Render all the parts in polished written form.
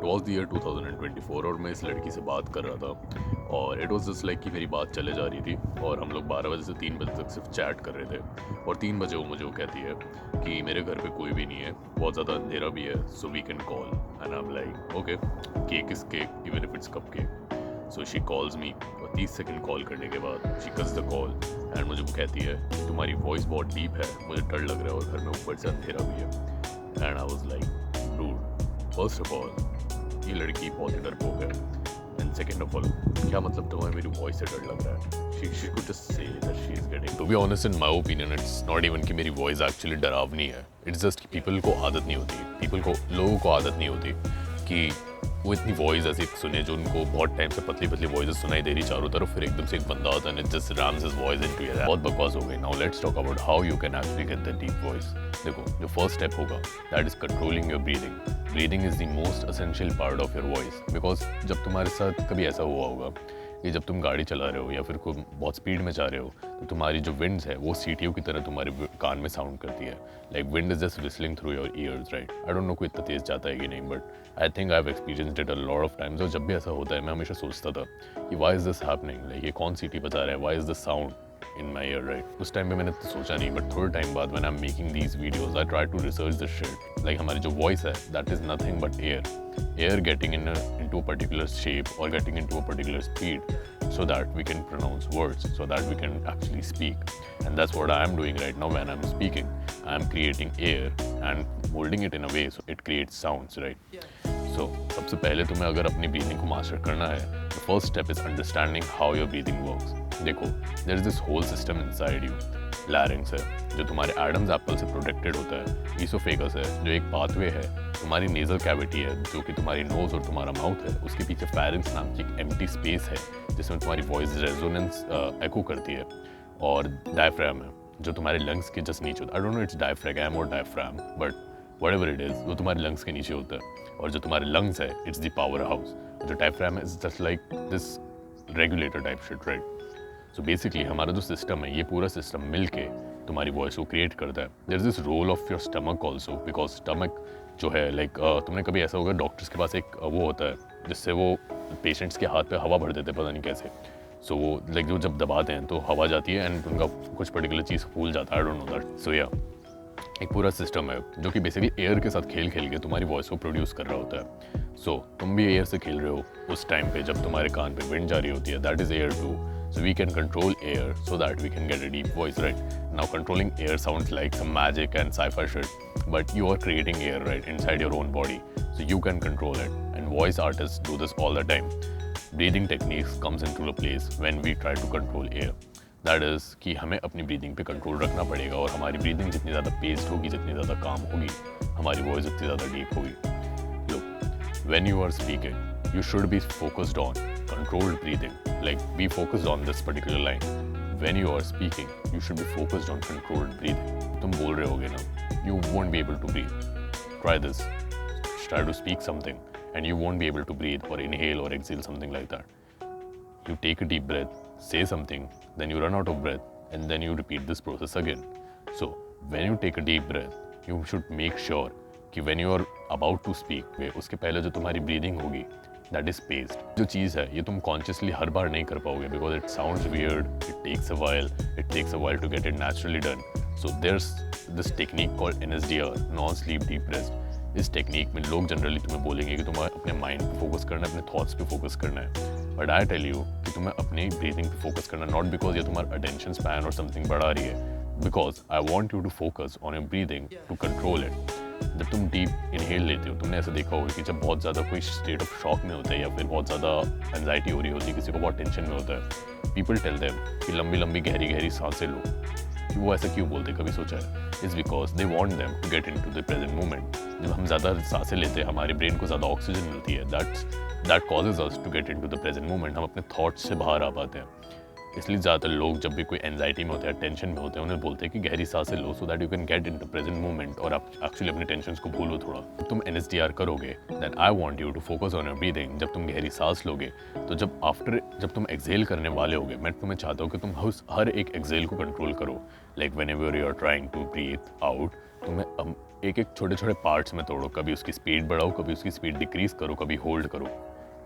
It was the year 2024 और मैं इस लड़की से बात कर रहा था और इट वॉज जस्ट लाइक कि मेरी बात चले जा रही थी और हम लोग 12 बजे से 3 बजे तक सिर्फ चैट कर रहे थे और 3 बजे वो मुझे कहती है कि मेरे घर पे कोई भी नहीं है, बहुत ज़्यादा अंधेरा भी है, so we can call and I am like okay, cake is cake even if it's cupcake. So she calls me और 30 सेकंड कॉल करने के बाद she cuts the call and मुझे वो कहती है तुम्हारी वॉइस बहुत डीप है, मुझे डर लग रहा है और घर में ऊपर से अंधेरा भी है। And I was like dude, first of all ये लड़की बहुत ही डरपोक है एंड सेकंड ऑफ ऑल क्या मतलब तुम्हें मेरी वॉइस से डर लग रहा है? She could just say that she is getting, to be honest in my opinion it's not even कि मेरी वॉइस एक्चुअली डरावनी है, इट्स जस्ट कि पीपल को आदत नहीं होती, लोगों को आदत नहीं होती कि वो इतनी वॉइस ऐसी सुने जो उनको बहुत टाइम से पतली पतली वॉइस सुनाई दे रही चारों तरफ, फिर एकदम से एक बंदा होता है just rams his voice into your. बहुत बकवास हो गई। Now let's talk about how you can actually get the deep voice. देखो, जो फर्स्ट स्टेप होगा that is controlling your breathing. Breathing is the most essential part of your voice, because जब तुम्हारे साथ कभी ऐसा हुआ होगा कि जब तुम गाड़ी चला रहे हो या फिर कोई बहुत स्पीड में जा रहे हो तो तुम्हारी जो विंड्स है वो सीटीओ की तरह तुम्हारे कान में साउंड करती है, like wind is just whistling through your ears, right? I don't no कोई इतना तेज जाता है कि नहीं, but I think I have experienced it a lot of times. और जब भी ऐसा होता है मैं हमेशा सोचता था कि why is this happening, like ये कौन सीटी बजा रहा है, why is the sound in my ear, right? उस टाइम पे मैंने तो सोचा नहीं, बट थोड़े टाइम बाद when I'm making these videos I try to research this shit. Like हमारी जो voice है that is nothing but air getting into a particular shape or getting into a particular speed so that we can pronounce words, so that we can actually speak. And that's what I am doing right now when I'm speaking. I am creating air and molding it in a way so it creates sounds, right? So सबसे पहले तुम्हें अगर अपनी breathing को master करना है, the first step is understanding how your breathing works. देखो, there is this whole system inside you. Larynx है जो तुम्हारे एडम्स एप्पल से प्रोटेक्टेड होता है, ईसोफेगस है जो एक पाथवे है, तुम्हारी नेजल कैविटी है जो कि तुम्हारी नोज और तुम्हारा माउथ है, उसके पीछे फेरिंक्स नाम की एक एम्प्टी स्पेस है जिसमें तुम्हारी वॉइस रेजोनेंस एको करती है, और डायफ्राम है जो तुम्हारे लंग्स के जस्ट नीचे होता है। I don't know it's diaphragm और diaphragm, but whatever it is वो तुम्हारे लंग्स के नीचे होता है, और जो तुम्हारे लंग्स है इट्स द पावर हाउस, जो डायफ्राम है is just like this regulator type shit, right? So basically हमारा जो सिस्टम है ये पूरा सिस्टम मिल के तुम्हारी वॉइस को क्रिएट करता है। There is this role of your stomach also, because stomach जो है लाइक तुमने कभी ऐसा होगा डॉक्टर्स के पास एक वो होता है जिससे वो पेशेंट्स के हाथ पे हवा भर देते हैं, पता नहीं कैसे। सो वो लाइक जो जब दबाते हैं तो हवा जाती है एंड उनका कुछ पर्टिकुलर चीज़ फूल जाता है, आई डोंट नो दैट। सो या एक पूरा सिस्टम है जो कि बेसिकली एयर के साथ खेल खेल के तुम्हारी वॉइस को प्रोड्यूस कर रहा होता है। सो तुम भी एयर से खेल रहे हो उस टाइम पे जब तुम्हारे कान पे विंड जा रही होती है, that is air too. So we can control air so that we can get a deep voice, right? Now controlling air sounds like some magic and sci-fi shit, but you are creating air right inside your own body, so you can control it. And voice artists do this all the time. Breathing techniques comes into the place when we try to control air. That is कि हमें अपनी breathing पे control रखना पड़ेगा, और हमारी breathing जितनी ज़्यादा paced होगी, जितनी ज़्यादा calm होगी, हमारी voice उतनी ज़्यादा deep होगी। Look, when you are speaking, you should be focused on controlled breathing. Like be focused on this particular line. When you are speaking, you should be focused on controlled breathing. तुम बोल रहे होगे ना, you won't be able to breathe. Try this. Try to speak something and you won't be able to breathe or inhale or exhale, something like that. You take a deep breath, say something, then you run out of breath, and then you repeat this process again. So when you take a deep breath, you should make sure कि when you are about to speak, उसके पहले जो तुम्हारी breathing होगी that is paced. जो चीज़ है ये तुम consciously हर बार नहीं कर पाओगे because it sounds weird, it takes a while to get it naturally done. So there's this technique called NSDR, non-sleep deep rest. इस टेक्निक में लोग जनरली तुम्हें बोलेंगे कि तुम्हें अपने माइंड पे फोकस करना है, अपने थॉट्स पे फोकस करना है, बट आई टेल यू कि तुम्हें अपनी ब्रीथिंग पे फोकस करना, नॉट बिकॉज ये तुम्हारा अटेंशन स्पैन और समथिंग बढ़ा रही है, because I want you to focus on your breathing to control it. जब तुम डीप इनहेल लेते हो, तुमने ऐसा देखा होगा कि जब बहुत ज़्यादा कोई स्टेट ऑफ शॉक में होता है या फिर बहुत ज़्यादा एंजाइटी हो रही होती है, किसी को बहुत टेंशन में होता है, पीपल टेल देम कि लंबी लंबी गहरी गहरी सांसें लो। कि वो ऐसा क्यों बोलते, कभी सोचा है? It's because they want them to get into the present moment. जब हम ज़्यादा सांसें लेते हैं हमारे ब्रेन को ज़्यादा ऑक्सीजन मिलती है, that causes us to get into the present moment. हम अपने थॉट्स से बाहर आ पाते हैं। इसलिए ज़्यादातर लोग जब भी कोई एंजाइटी में होते हैं, टेंशन में होते हैं, उन्हें बोलते हैं कि गहरी सांसें लो so that you can get in the present moment, और आप एक्चुअली अपने टेंशन को भूलो थोड़ा। तुम NSDR करोगे then I want you to focus on your breathing. जब तुम गहरी सांस लोगे तो जब तुम एक्सेल करने वाले होगे, मैं तुम्हें चाहता हूँ कि तुम हर एक एक्सेल को कंट्रोल करो। Like whenever you are trying to breathe out, तुम्हें एक एक छोटे छोटे पार्ट्स में तोड़ो, कभी उसकी स्पीड बढ़ाओ, कभी उसकी स्पीड डिक्रीज करो, कभी होल्ड करो,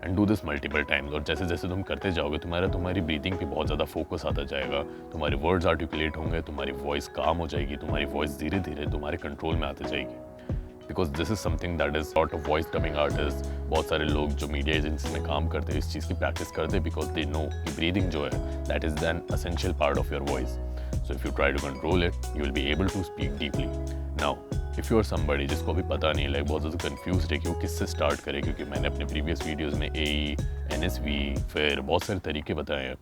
and do this multiple times. और जैसे जैसे तुम करते जाओगे तुम्हारी ब्रीदिंग पे बहुत ज़्यादा फोकस आता जाएगा, तुम्हारे वर्ड्स आर्टिकुलेट होंगे, तुम्हारी वॉइस काम हो जाएगी, तुम्हारी वॉइस धीरे धीरे तुम्हारे कंट्रोल में आती जाएगी। Because this is something that is lot of voice dubbing artist, बहुत सारे लोग जो मीडिया एजेंसी में काम करते हैं इस चीज़ की प्रैक्टिस करते हैं, बिकॉज दे नो कि ब्रीदिंग जो है that is an essential part of your voice. So if you try to control it you will be able to speak deeply. Now if you are somebody जिसको अभी पता नहीं, like बहुत ज़्यादा confuse है कि वो किससे स्टार्ट करे, क्योंकि मैंने अपने प्रीवियस वीडियोस में AE, NSV फिर बहुत सारे तरीके बताए हैं।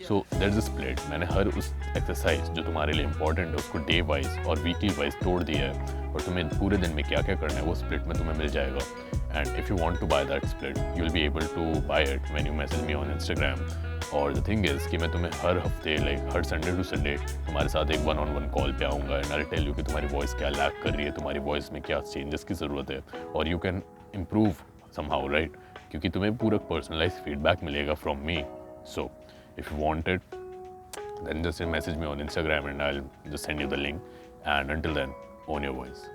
So that's a split. मैंने हर उस एक्सरसाइज जो तुम्हारे लिए इंपॉर्टेंट है उसको डे वाइज और वीकली वाइज तोड़ दिया है, और तुम्हें पूरे दिन में क्या क्या करना है वो स्प्लिट में तुम्हें मिल जाएगा। And if you want to buy that split you will be able to buy it when you message me on Instagram. और द थिंग इज़ कि मैं तुम्हें हर हफ्ते लाइक हर संडे टू संडे तुम्हारे साथ एक 1-on-1 कॉल पे आऊँगा, एंड आई टेल यू कि तुम्हारी वॉइस क्या लैक कर रही है, तुम्हारी वॉइस में क्या चेंजेस की ज़रूरत है, और you can improve somehow, right? क्योंकि तुम्हें पूरा पर्सनलाइज फीडबैक मिलेगा from me. So if you want it then just message me on Instagram and I'll just send you the link. And until then, own your voice.